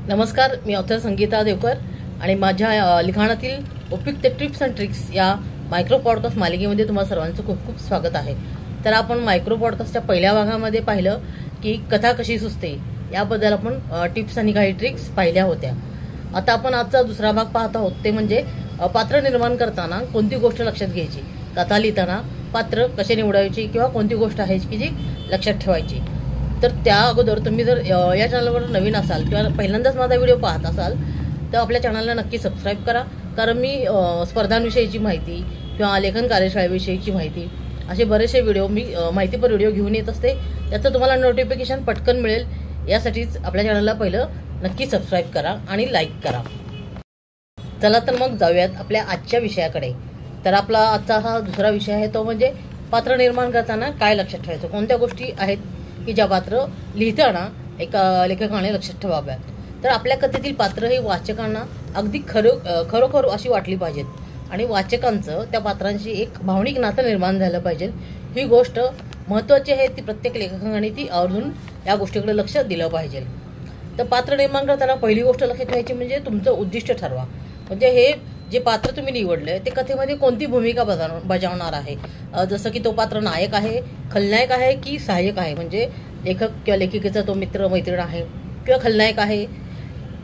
नमस्कार, मी ऑथर संगीता देवकर आणि माझ्या लिखाणातील उपयुक्त टिप्स अँड ट्रिक्स या मायक्रो पॉडकास्ट मालिकेमध्ये तुम्हाला सर्वांचं खूप खूप स्वागत आहे। तर आपण मायक्रो पॉडकास्टच्या पहिल्या भागामध्ये पाहिलं की कथा कशी सुचते याबद्दल आपण टिप्स आणि काही ट्रिक्स पाहिल्या होत्या। आता आपण आजचा दुसरा भाग पाहत आहोत, ते म्हणजे पात्र निर्माण करताना कोणती गोष्ट लक्षात घ्यायची, कथा लिहिताना पात्र कसे निवडायचे किंवा कोणती गोष्ट आहे की जी लक्षात ठेवायची। तर त्या अगोदर तुम्ही जर या चॅनलवर नवीन असाल किंवा पहिल्यांदाच माझा व्हिडिओ पाहत असाल तर आपल्या चॅनलला नक्की सबस्क्राईब करा, कारण मी स्पर्धांविषयीची माहिती किंवा लेखन कार्यशाळेविषयीची माहिती असे बरेचसे व्हिडिओ मी माहितीपर व्हिडिओ घेऊन येत असते। त्याचं तुम्हाला नोटिफिकेशन पटकन मिळेल यासाठीच आपल्या चॅनलला पहिलं नक्की सबस्क्राईब करा आणि लाईक करा। चला तर मग जाऊयात आपल्या आजच्या विषयाकडे। तर आपला आजचा हा दुसरा विषय आहे, तो म्हणजे पात्र निर्माण करताना काय लक्षात ठेवायचं, कोणत्या गोष्टी आहेत की ज्या पात्र लिहिताना एका लेखकाने लक्षात ठेवाव्यात। तर आपल्या कथेतील पात्र हे वाचकांना अगदी खरोखर अशी वाटली पाहिजेत आणि वाचकांचं त्या पात्रांशी एक भावनिक नातं निर्माण झालं पाहिजे। ही गोष्ट महत्त्वाची आहे, ती प्रत्येक लेखकाने ती आवर्जून या गोष्टीकडे लक्ष दिलं पाहिजे। तर पात्र निर्माण करताना पहिली गोष्ट लक्षात ठेवायची म्हणजे तुमचं उद्दिष्ट ठरवा। म्हणजे हे जे पात्र तुम्ही निवडले ते कथेमध्ये कोणती भूमिका बजावणार आहे, जसं की तो पात्र नायक आहे, खलनायक आहे की सहाय्यक आहे, म्हणजे लेखक किंवा लेखिकेचा तो मित्र मैत्रीण आहे किंवा खलनायक आहे,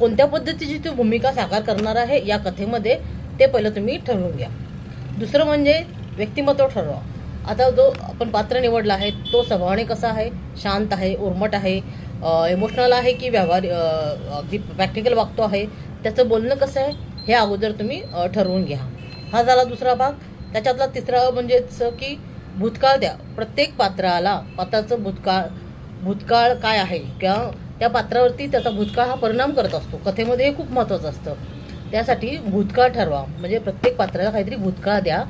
कोणत्या पद्धतीची ती भूमिका साकार करणार आहे या कथेमध्ये ते पहिलं तुम्ही ठरवून घ्या। दुसरं म्हणजे व्यक्तिमत्व ठरवा। आता जो आपण पात्र निवडला आहे तो स्वभावाने कसा आहे, शांत आहे, उर्मट आहे, इमोशनल आहे की अगदी प्रॅक्टिकल वागतो आहे, त्याचं बोलणं कसं आहे हे अगोदर तुम्ही ठरवून घ्या। हा झाला दुसरा भाग। त्याच्यातला तिसरा म्हणजेच की भूतकाळ द्या। प्रत्येक पात्राचं भूतकाळ काय आहे किंवा त्या पात्रावरती त्याचा भूतकाळ हा परिणाम करत असतो, कथेमध्ये हे खूप महत्त्वाचं असतं। त्यासाठी भूतकाळ ठरवा, म्हणजे प्रत्येक पात्राला काहीतरी भूतकाळ द्या,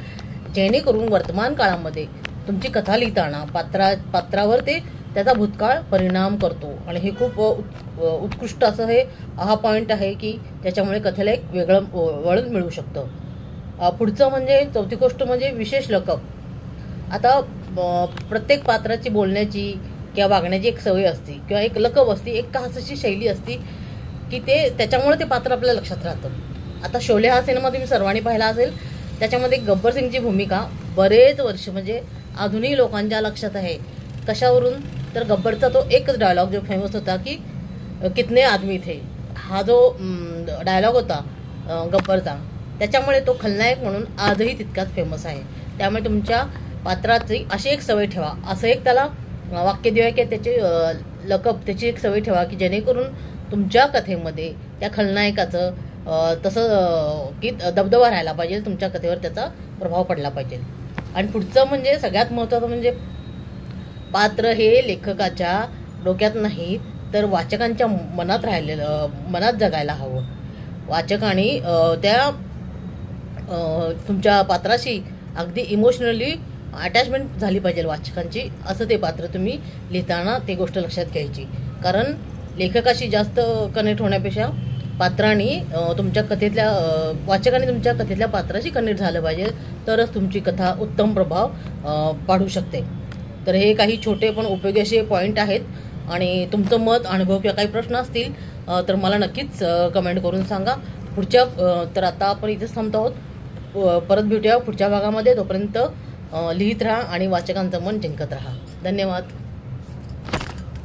जेणेकरून वर्तमान काळामध्ये तुमची कथा लिहिताना पात्रावर त्याचा भूतकाळ परिणाम करतो। आणि हे खूप उत्कृष्ट असं हा पॉईंट आहे की ज्याच्यामुळे कथेला एक वेगळं वळण मिळू शकतं। पुढचं म्हणजे चौथी गोष्ट म्हणजे विशेष लकब। आता प्रत्येक पात्राची बोलण्याची किंवा वागण्याची एक सवय असते किंवा एक लकब असते, एक खास शैली असते की त्याच्यामुळे ते पात्र आपल्या लक्षात राहतं। आता शोले हा सिनेमा तुम्ही सर्वांनी पाहिला असेल, त्याच्यामध्ये गब्बर सिंगची भूमिका बरेच वर्ष म्हणजे आधुनिक लोकांच्या लक्षात आहे। कशावरून तर गब्बरचा तो एकच डायलॉग जो फेमस होता की कितने आदमी थे, हा जो डायलॉग होता गब्बरचा, त्याच्यामुळे तो खलनायक म्हणून आजही तितकाच फेमस आहे। त्यामुळे तुमच्या पात्राची अशी एक सवय ठेवा, असं एक त्याला वाक्य देऊया की त्याची लकब, त्याची एक सवय ठेवा की जेणेकरून तुमच्या कथेमध्ये त्या खलनायकाचं तसं की दबदबा राहायला पाहिजे, तुमच्या कथेवर त्याचा प्रभाव पडला पाहिजे। आणि पुढचं म्हणजे सगळ्यात महत्त्वाचं म्हणजे पात्र हे लेखकाच्या डोक्यात नाही तर वाचकांच्या मनात जगायला हवं। वाचकांनी त्या तुमच्या पात्राशी अगदी इमोशनली अटॅचमेंट झाली पाहिजे वाचकांची, असं ते पात्र तुम्ही लिहिताना ते गोष्ट लक्षात घ्यायची। कारण लेखकाशी जास्त कनेक्ट होण्यापेक्षा वाचकांनी तुमच्या कथेतल्या पात्राशी कनेक्ट झालं पाहिजे, तरच तुमची कथा उत्तम प्रभाव पाडू शकते। तर हे काही छोटे पण उपयोगी असे पॉईंट आहेत आणि तुमचं मत, अनुभव किंवा काही प्रश्न असतील तर मला नक्कीच कमेंट करून सांगा। तर आता आपण इथेच थांबतो आहोत, परत भेटूया पुढच्या भागामध्ये। तोपर्यंत लिहित राहा आणि वाचकांचं मन जिंकत राहा। धन्यवाद।